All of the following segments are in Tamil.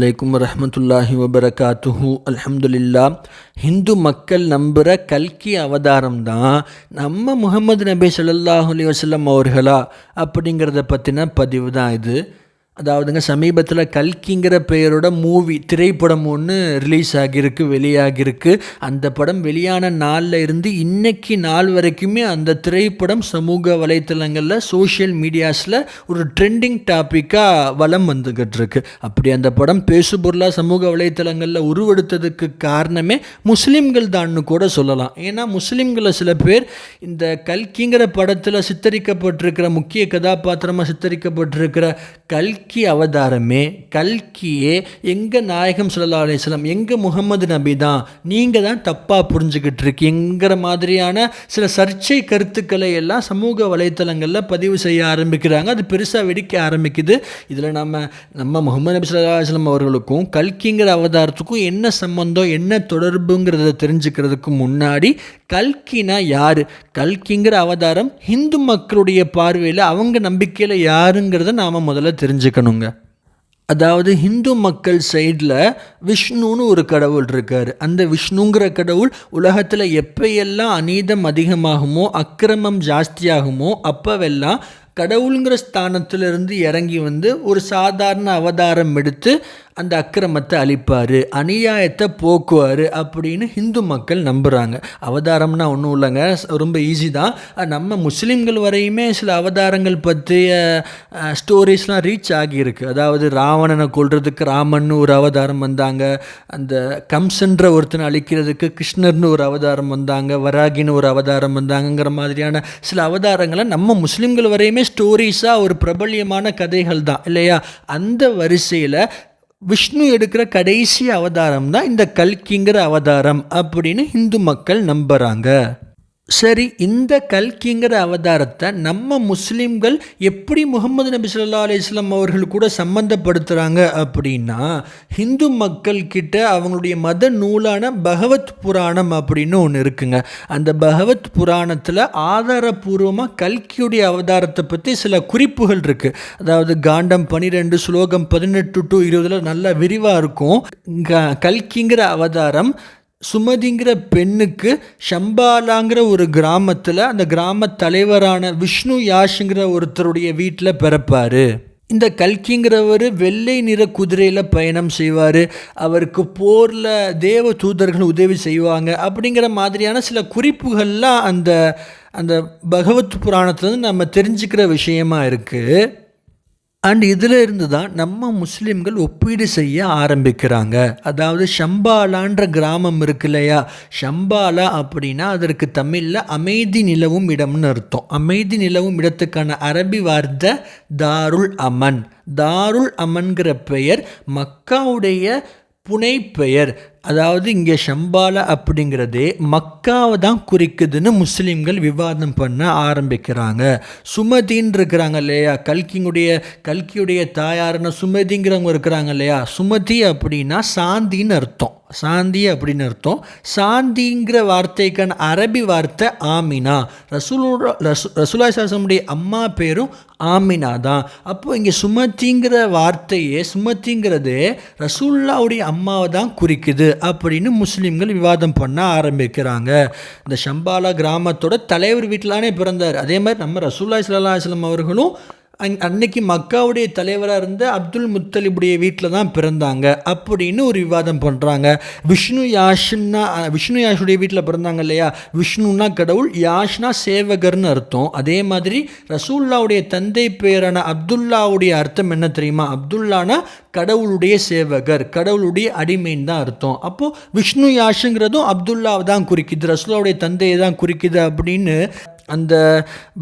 அலைக்கும் வரஹ்மத்துல்லாஹி வபரகாத்துஹு. அல்ஹம்துலில்லா. ஹிந்து மக்கள் நம்புகிற கல்கி அவதாரம் தான் நம்ம முஹம்மது நபி ஸல்லல்லாஹு அலைஹி வஸல்லம் அவர்களா அப்படிங்கிறத பற்றின பதிவு தான் இது. அதாவதுங்க, சமீபத்தில் கல்கிங்கிற பெயரோட திரைப்படம் ஒன்று ரிலீஸ் ஆகியிருக்கு, வெளியாகிருக்கு. அந்த படம் வெளியான நாளில் இருந்து இன்னைக்கு நாள் வரைக்குமே அந்த திரைப்படம் சமூக வலைத்தளங்களில், சோஷியல் மீடியாஸில் ஒரு ட்ரெண்டிங் டாப்பிக்காக வலம் வந்துக்கிட்டு இருக்கு. அப்படி அந்த படம் பேசுபொருளாக சமூக வலைத்தளங்களில் உருவெடுத்ததுக்கு காரணமே முஸ்லீம்கள் தான்னு கூட சொல்லலாம். ஏன்னா முஸ்லீம்களை சில பேர் இந்த கல்கிங்கிற படத்தில் சித்தரிக்கப்பட்டிருக்கிற முக்கிய கதாபாத்திரமாக சித்தரிக்கப்பட்டிருக்கிற கல்கி அவதாரமே, கல்கியே எங்கள் நாயகம் ஸல்லல்லாஹு அலைஹி வஸல்லம், எங்கள் முகமது நபி தான், நீங்கள் தான் தப்பாக புரிஞ்சுக்கிட்டு இருக்கீங்கிற மாதிரியான சில சர்ச்சை கருத்துக்களை எல்லாம் சமூக வலைத்தளங்களில் பதிவு செய்ய ஆரம்பிக்கிறாங்க. அது பெருசாக வெடிக்க ஆரம்பிக்குது. இதில் நம்ம முகமது நபி ஸல்லல்லாஹு அலைஹி வஸல்லம் அவர்களுக்கும் கல்கிங்கிற அவதாரத்துக்கும் என்ன சம்பந்தம், என்ன தொடர்புங்கிறத தெரிஞ்சுக்கிறதுக்கு முன்னாடி கல்கினா யார், கல்கிங்கிற அவதாரம் ஹிந்து மக்களுடைய பார்வையில், அவங்க நம்பிக்கையில் யாருங்கிறத நாம் முதல்ல தெரிஞ்சுக்கணுங்க. அதாவது ஹிந்து மக்கள் சைடில் விஷ்ணுன்னு ஒரு கடவுள் இருக்கார். அந்த விஷ்ணுங்கிற கடவுள் உலகத்தில் எப்பையெல்லாம் அநீதம் அதிகமாகுமோ, அக்கிரமம் ஜாஸ்தியாகுமோ, அப்போவெல்லாம் கடவுளுங்கிற ஸ்தானத்திலிருந்து இறங்கி வந்து ஒரு சாதாரண அவதாரம் எடுத்து அந்த அக்கிரமத்தை அழிப்பார், அநியாயத்தை போக்குவார் அப்படின்னு ஹிந்து மக்கள் நம்புகிறாங்க. அவதாரம்னா ஒன்றும் இல்லைங்க, ரொம்ப ஈஸி தான். நம்ம முஸ்லீம்கள் வரையுமே சில அவதாரங்கள் பற்றிய ஸ்டோரிஸ்லாம் ரீச் ஆகியிருக்கு. அதாவது ராவணனை கொல்றதுக்கு ராமன்னு ஒரு அவதாரம் வந்தாங்க, அந்த கம்சன்ற ஒருத்தனை அழிக்கிறதுக்கு கிருஷ்ணர்னு ஒரு அவதாரம் வந்தாங்க, வராகின்னு ஒரு அவதாரம் வந்தாங்கங்கிற மாதிரியான சில அவதாரங்களை நம்ம முஸ்லீம்கள் வரையுமே ஸ்டோரிஸாக ஒரு பிரபல்யமான கதைகள் தான் இல்லையா. அந்த வரிசையில் விஷ்ணு எடுக்கிற கடைசி அவதாரம் தான் இந்த கல்கிங்கிற அவதாரம் அப்படின்னு ஹிந்து மக்கள் நம்புகிறாங்க. சரி, இந்த கல்கிங்கிற அவதாரத்தை நம்ம முஸ்லீம்கள் எப்படி முகமது நபி ஸல்லல்லாஹு அலைஹி வஸல்லம் அவர்கள் கூட சம்பந்தப்படுத்துகிறாங்க அப்படின்னா, ஹிந்து மக்கள் கிட்ட அவங்களுடைய மத நூலான பகவத் புராணம் அப்படின்னு ஒன்று இருக்குங்க. அந்த பகவத் புராணத்தில் ஆதாரபூர்வமாக கல்கியுடைய அவதாரத்தை பற்றி சில குறிப்புகள் இருக்குது. அதாவது காண்டம் 12 ஸ்லோகம் 18 to 20 நல்லா விரிவாக இருக்கும். கல்கிங்கிற அவதாரம் சுமதிங்கிற பெண்ணுக்கு ஷம்பாலாங்கிற ஒரு கிராமத்தில் அந்த கிராம தலைவரான விஷ்ணு யாஷுங்கிற ஒருத்தருடைய வீட்டில் பிறப்பார். இந்த கல்கிங்கிறவர் வெள்ளை நிற குதிரையில் பயணம் செய்வார், அவருக்கு போரில் தேவ தூதர்கள் உதவி செய்வாங்க அப்படிங்கிற மாதிரியான சில குறிப்புகள்லாம் அந்த அந்த பகவத் புராணத்துலேருந்து நம்ம தெரிஞ்சுக்கிற விஷயமா இருக்குது. அண்ட் இதில் இருந்து தான் நம்ம முஸ்லீம்கள் ஒப்பீடு செய்ய ஆரம்பிக்கிறாங்க. அதாவது ஷம்பாலான்ற கிராமம் இருக்கு இல்லையா, ஷம்பாலா அப்படின்னா அதற்கு தமிழில் அமைதி நிலவும் இடம்னு அர்த்தம். அமைதி நிலவும் இடத்துக்கான அரபி வார்த்தை தாருல் அமன். தாருல் அமன்கிற பெயர் மக்காவுடைய புனை பெயர். அதாவது இங்கே ஷம்பாலா அப்படிங்கிறதே மக்காவை தான் குறிக்குதுன்னு முஸ்லீம்கள் விவாதம் பண்ண ஆரம்பிக்கிறாங்க. சுமதின்னு இருக்கிறாங்க இல்லையா, கல்கியுடைய தாயாரான சுமதிங்கிறவங்க இருக்கிறாங்க இல்லையா, சுமதி அப்படின்னா சாந்தின்னு அர்த்தம். சாந்திங்கிற வார்த்தைக்கான அரபி வார்த்தை ஆமினா. ரசூலுல்லாஹி ஸல்லல்லாஹு அலைஹி வஸல்லம் அம்மா பேரும் ஆமினா தான். அப்போது இங்கே சுமதிங்கிறதே ரசூலுல்லாஹ்வுடைய அம்மாவை தான் குறிக்குது அப்படின்னு முஸ்லீம்கள் விவாதம் பண்ண ஆரம்பிக்கிறாங்க. இந்த ஷம்பாலா கிராமத்தோட தலைவர் வீட்டிலானே பிறந்தார். அதே மாதிரி நம்ம ரசூலுல்லாஹி ஸல்லல்லாஹு அலைஹி வஸல்லம் அவர்களும் அன்னைக்கு மக்காவுடைய தலைவராக இருந்த அப்துல் முத்தலிபுடைய வீட்டில் தான் பிறந்தாங்க அப்படின்னு ஒரு விவாதம் பண்ணுறாங்க. விஷ்ணு யாஷுடைய வீட்டில் பிறந்தாங்க இல்லையா, விஷ்ணுன்னா கடவுள், யாஷ்னா சேவகர்னு அர்த்தம். அதே மாதிரி ரசூல்லாவுடைய தந்தை பேரான அப்துல்லாவுடைய அர்த்தம் என்ன தெரியுமா, அப்துல்லானா கடவுளுடைய சேவகர், கடவுளுடைய அடிமைன்னு தான் அர்த்தம். அப்போது விஷ்ணு யாஷுங்கிறதும் அப்துல்லாவை தான் குறிக்குது, ரசூல்லாவுடைய தந்தையை தான் குறிக்குது அப்படின்னு அந்த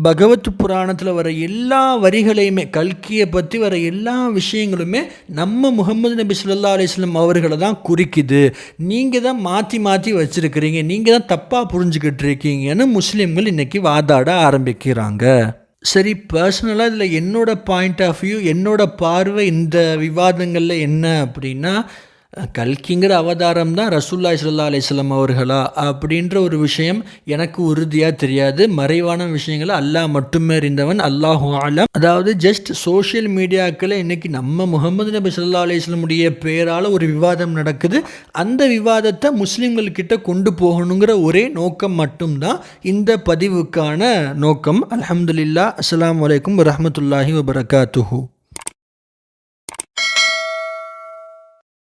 பகவத் புராணத்தில் வர எல்லா வரிகளையுமே, கல்கியை பற்றி வர எல்லா விஷயங்களுமே நம்ம முகமது நபி ஸல்லல்லாஹு அலைஹி வஸல்லம் அவர்களை தான் குறிக்குது, நீங்கள் தான் மாற்றி வச்சுருக்கிறீங்க, நீங்கள் தான் தப்பாக புரிஞ்சுக்கிட்டு இருக்கீங்கன்னு முஸ்லீம்கள் இன்றைக்கி வாதாட ஆரம்பிக்கிறாங்க. சரி, பர்சனலாக இதில் என்னோடய பாயிண்ட் ஆஃப் வியூ, என்னோடய பார்வை இந்த விவாதங்களில் என்ன அப்படின்னா, கல்கிங்கிற அவதாரம் தான் ரசூலுல்லாஹி ஸல்லல்லாஹு அலைஹி வஸல்லம் அவர்களா அப்படின்ற ஒரு விஷயம் எனக்கு உறுதியாக தெரியாது. மறைவான விஷயங்களை அல்லாஹ் மட்டுமே அறிந்தவன், அல்லாஹு ஆலம். அதாவது ஜஸ்ட் சோஷியல் மீடியாக்களில் இன்றைக்கி நம்ம முகமது நபி ஸல்லல்லாஹு அலைஹி வஸல்லமுடைய பெயரால் ஒரு விவாதம் நடக்குது. அந்த விவாதத்தை முஸ்லீம்கள்கிட்ட கொண்டு போகணுங்கிற ஒரே நோக்கம் மட்டும்தான் இந்த பதிவுக்கான நோக்கம். அல்ஹம்துலில்லாஹ். அஸ்ஸலாமு அலைக்கும் வரஹ்மத்துல்லாஹி வபரகாத்துஹு.